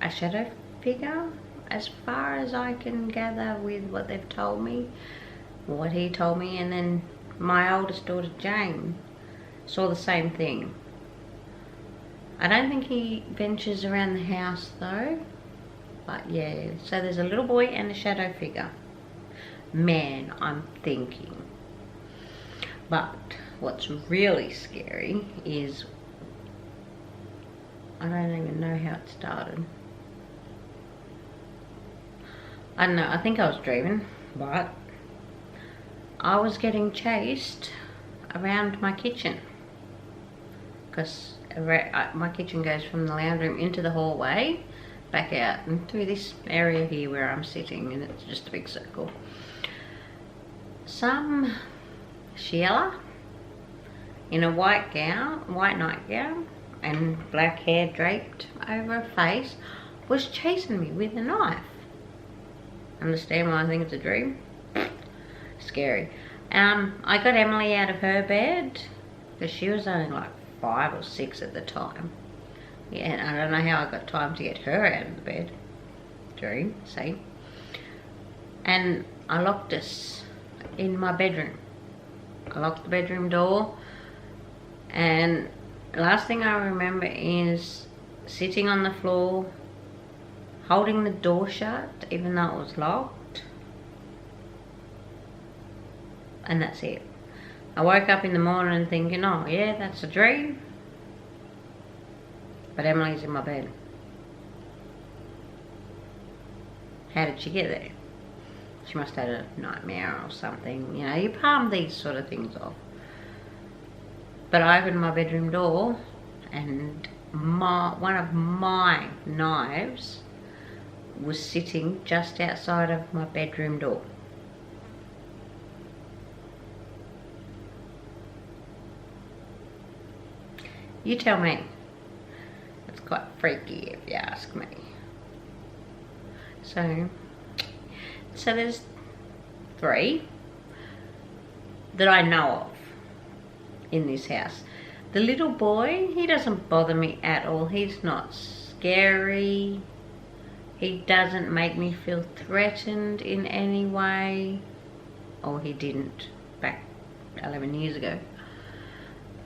a shadow figure, as far as I can gather with what they've told me, what he told me. And then my oldest daughter Jane saw the same thing. I don't think he ventures around the house though, but yeah, so there's a little boy and a shadow figure. Man, I'm thinking. But what's really scary is, I don't even know how it started. I don't know, I think I was dreaming, but I was getting chased around my kitchen, because my kitchen goes from the lounge room into the hallway, back out and through this area here where I'm sitting, and it's just a big circle. Some Sheila in a white nightgown and black hair draped over her face was chasing me with a knife. Understand why I think it's a dream? Scary. I got Emily out of her bed because she was only like 5 or 6 at the time. Yeah, and I don't know how I got time to get her out of the bed. Dream, see? And I locked us in my bedroom. I locked the bedroom door, and last thing I remember is sitting on the floor, holding the door shut even though it was locked, and that's it. I woke up in the morning thinking, oh yeah, that's a dream, but Emily's in my bed. How did she get there? She must have had a nightmare or something. You know, you palm these sort of things off. But I opened my bedroom door, and one of my knives was sitting just outside of my bedroom door. You tell me. It's quite freaky if you ask me. So there's 3 that I know of in this house. The little boy, he doesn't bother me at all. He's not scary. He doesn't make me feel threatened in any way. Or he didn't back 11 years ago.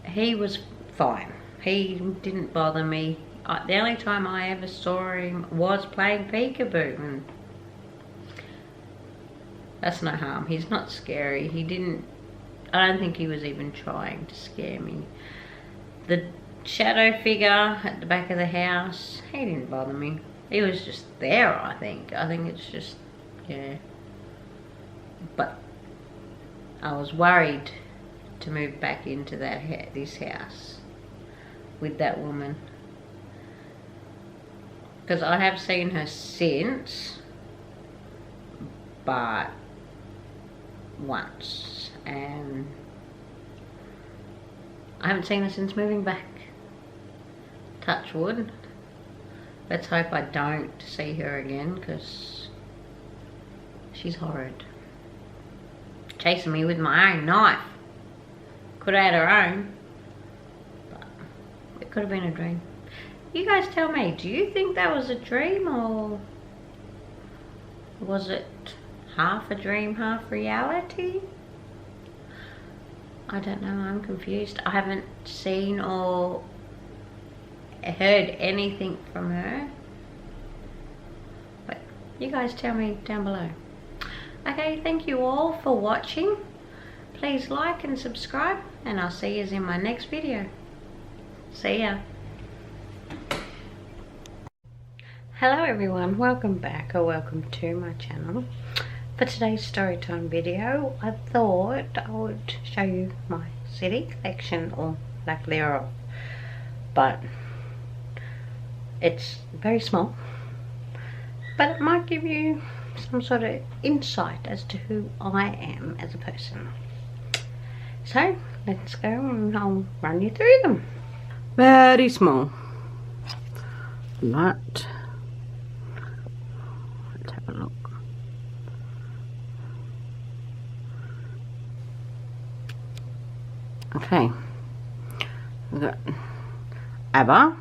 He was fine. He didn't bother me. The only time I ever saw him was playing peekaboo, and that's no harm. He's not scary. I don't think he was even trying to scare me. The shadow figure at the back of the house, he didn't bother me. He was just there, I think. I think it's just, yeah. But I was worried to move back into this house with that woman, because I have seen her since, but once, and I haven't seen her since moving back. Touch wood. Let's hope I don't see her again, because she's horrid. Chasing me with my own knife. Could have had her own, but it could have been a dream. You guys tell me, do you think that was a dream, or was it half a dream, half reality? I don't know, I'm confused. I haven't seen or heard anything from her, but you guys tell me down below. Okay, thank you all for watching. Please like and subscribe, and I'll see you in my next video. See ya. Hello everyone, welcome back, or welcome to my channel. For today's storytime video, I thought I would show you my city collection, or lack thereof. But it's very small, but it might give you some sort of insight as to who I am as a person. So let's go and I'll run you through them. Very small. But let's have a look. Okay, we've got ABBA,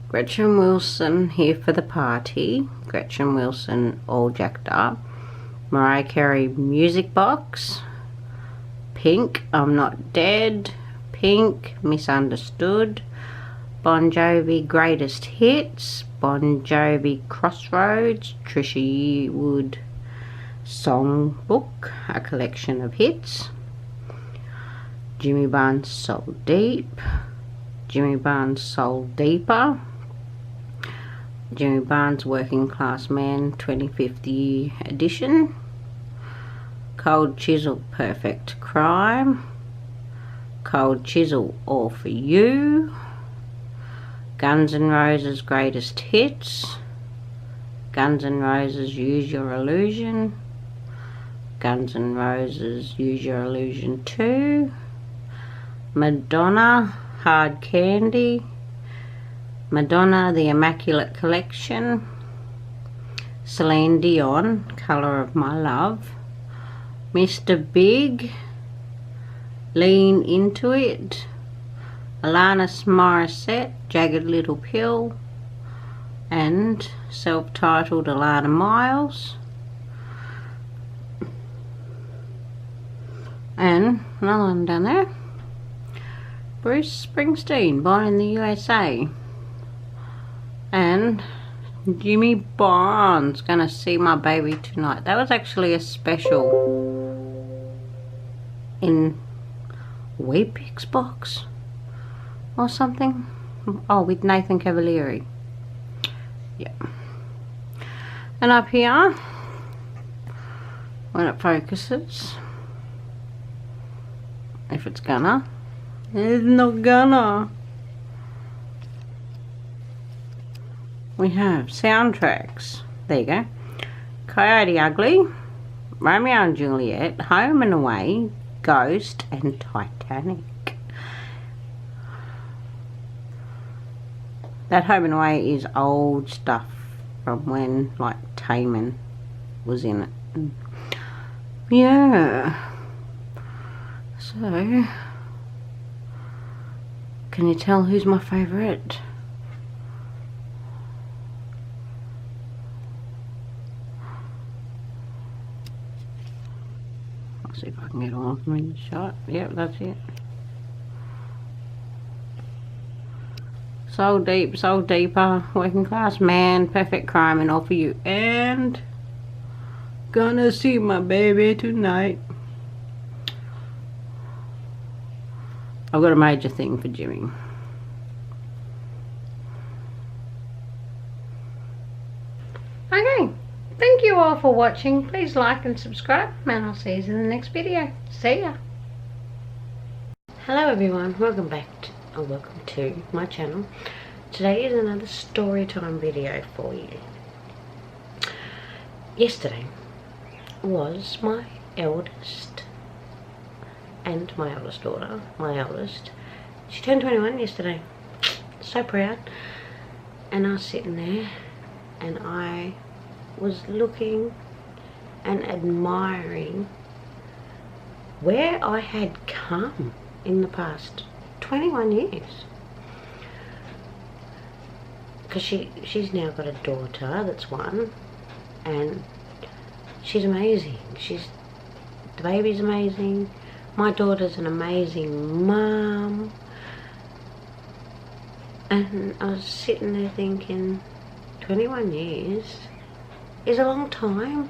Gretchen Wilson Here for the Party, Gretchen Wilson All Jacked Up, Mariah Carey Music Box, Pink I'm Not Dead, Pink Misunderstood, Bon Jovi Greatest Hits, Bon Jovi Crossroads, Trisha Yearwood Songbook, a collection of hits, Jimmy Barnes Soul Deep, Jimmy Barnes Soul Deeper, Jimmy Barnes Working Class Man 25th Year Edition, Cold Chisel Perfect Crime, Cold Chisel All For You, Guns N' Roses Greatest Hits, Guns N' Roses Use Your Illusion, Guns N' Roses Use Your Illusion 2, Madonna Hard Candy, Madonna The Immaculate Collection, Celine Dion Colour of My Love, Mr. Big Lean Into It, Alanis Morissette Jagged Little Pill, and self-titled Alana Miles, and another one down there, Bruce Springsteen Born in the USA, and Jimmy Barnes Gonna See My Baby Tonight. That was actually a special in Weepix box or something. Oh, with Nathan Cavalieri. Yeah. And up here, when it focuses, if it's gonna, it's not gonna. We have soundtracks. There you go. Coyote Ugly, Romeo and Juliet, Home and Away, Ghost, and Titanic. That Home and Away is old stuff from when, like, Taman was in it. Yeah. So, can you tell who's my favourite? I'll see if I can get all of them in the shot. Yep, that's it. Soul Deep, Soul Deeper, Working Class Man, Perfect Crime, and All For You, and Gonna See My Baby Tonight. I've got a major thing for Jimmy. Okay, thank you all for watching. Please like and subscribe, and I'll see you in the next video. See ya. Hello everyone, welcome to my channel. Today is another story time video for you. Yesterday was my eldest and my eldest daughter, she turned 21 yesterday. So proud. And I was sitting there and I was looking and admiring where I had come in the past 21 years. Because she's now got a daughter that's 1, and she's amazing. The baby's amazing. My daughter's an amazing mum. And I was sitting there thinking, 21 years is a long time,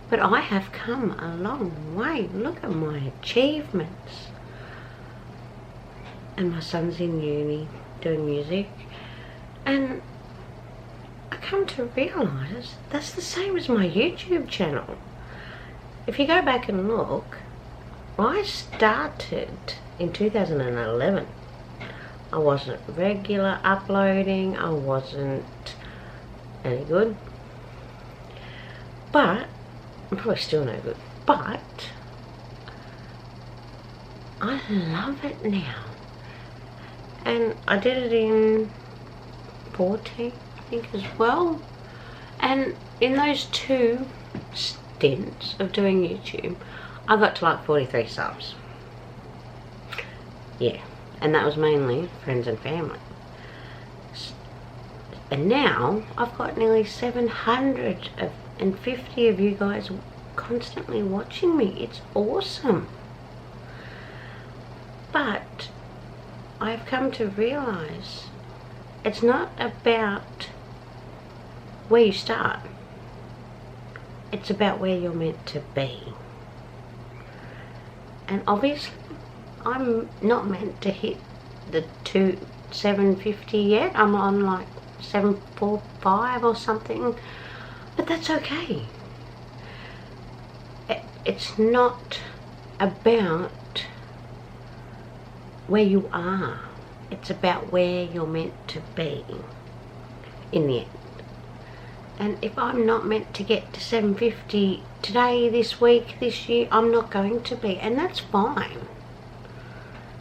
but I have come a long way. Look at my achievements. And my son's in uni doing music, and I come to realise that's the same as my YouTube channel. If you go back and look, I started in 2011. I wasn't regular uploading, I wasn't any good, but I'm probably still no good, but I love it now. And I did it in 14, I think, as well. And in those 2 stints of doing YouTube, I got to like 43 subs. Yeah, and that was mainly friends and family. And now I've got nearly 750 of you guys constantly watching me. It's awesome. But I've come to realize it's not about where you start. It's about where you're meant to be. And obviously I'm not meant to hit the 750 yet. I'm on like 745 or something, but that's okay. It's not about where you are. It's about where you're meant to be in the end. And if I'm not meant to get to 750 today, this week, this year, I'm not going to be, and that's fine.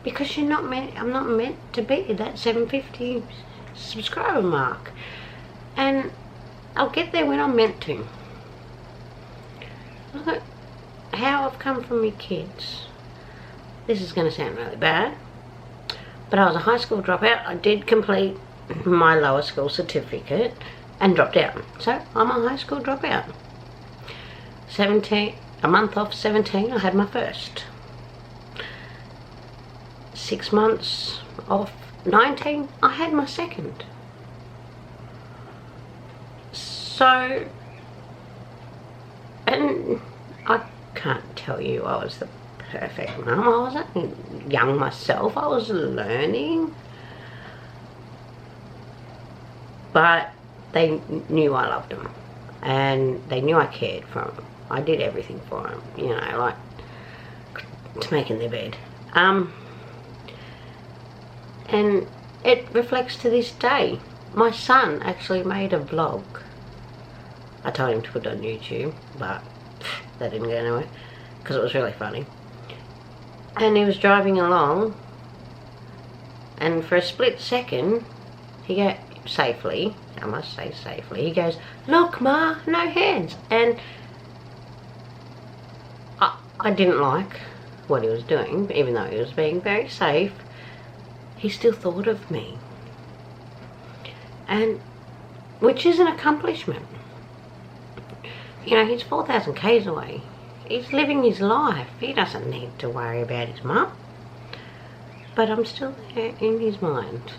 Because I'm not meant to be that 750 subscriber mark. And I'll get there when I'm meant to. Look at how I've come from my kids. This is going to sound really bad, but I was a high school dropout. I did complete my lower school certificate and dropped out. So I'm a high school dropout. 17, a month off 17, I had my first. 6 months off 19, I had my second. So, and I can't tell you I was the perfect mum. I wasn't young myself. I was learning. But they knew I loved them. And they knew I cared for them. I did everything for them. You know, like to making their bed. And it reflects to this day. My son actually made a vlog. I told him to put it on YouTube, but that didn't go anywhere because it was really funny. And he was driving along, and for a split second, he got safely, I must say safely, he goes, "Look, Ma, no hands." And I didn't like what he was doing, even though he was being very safe. He still thought of me, and which is an accomplishment. You know, he's 4,000 k's away. He's living his life. He doesn't need to worry about his mum. But I'm still there in his mind,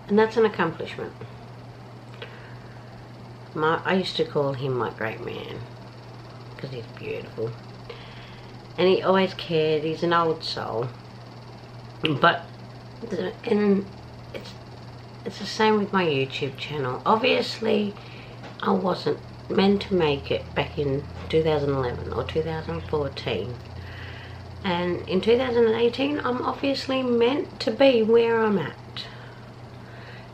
and that's an accomplishment. I used to call him my great man because he's beautiful, and he always cared. He's an old soul, but and it's the same with my YouTube channel. Obviously I wasn't meant to make it back in 2011 or 2014, and in 2018 I'm obviously meant to be where I'm at.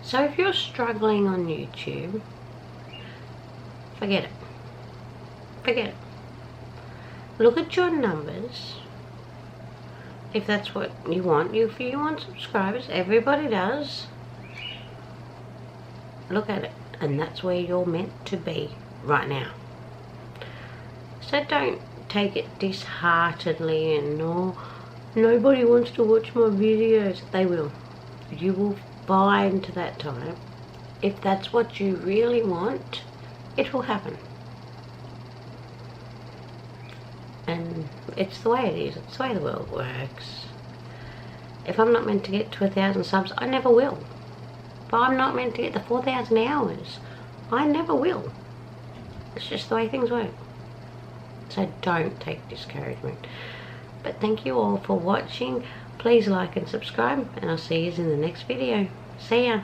So if you're struggling on YouTube, forget it. Forget it. Look at your numbers. If that's what you want, if you want subscribers, everybody does. Look at it, and that's where you're meant to be right now. So don't take it disheartedly and nobody wants to watch my videos. They will. You will find that time. If that's what you really want, it will happen. And it's the way it is. It's the way the world works. If I'm not meant to get to 1,000 subs, I never will. If I'm not meant to get the 4,000 hours, I never will. It's just the way things work. So don't take discouragement. But thank you all for watching. Please like and subscribe, and I'll see you in the next video. See ya.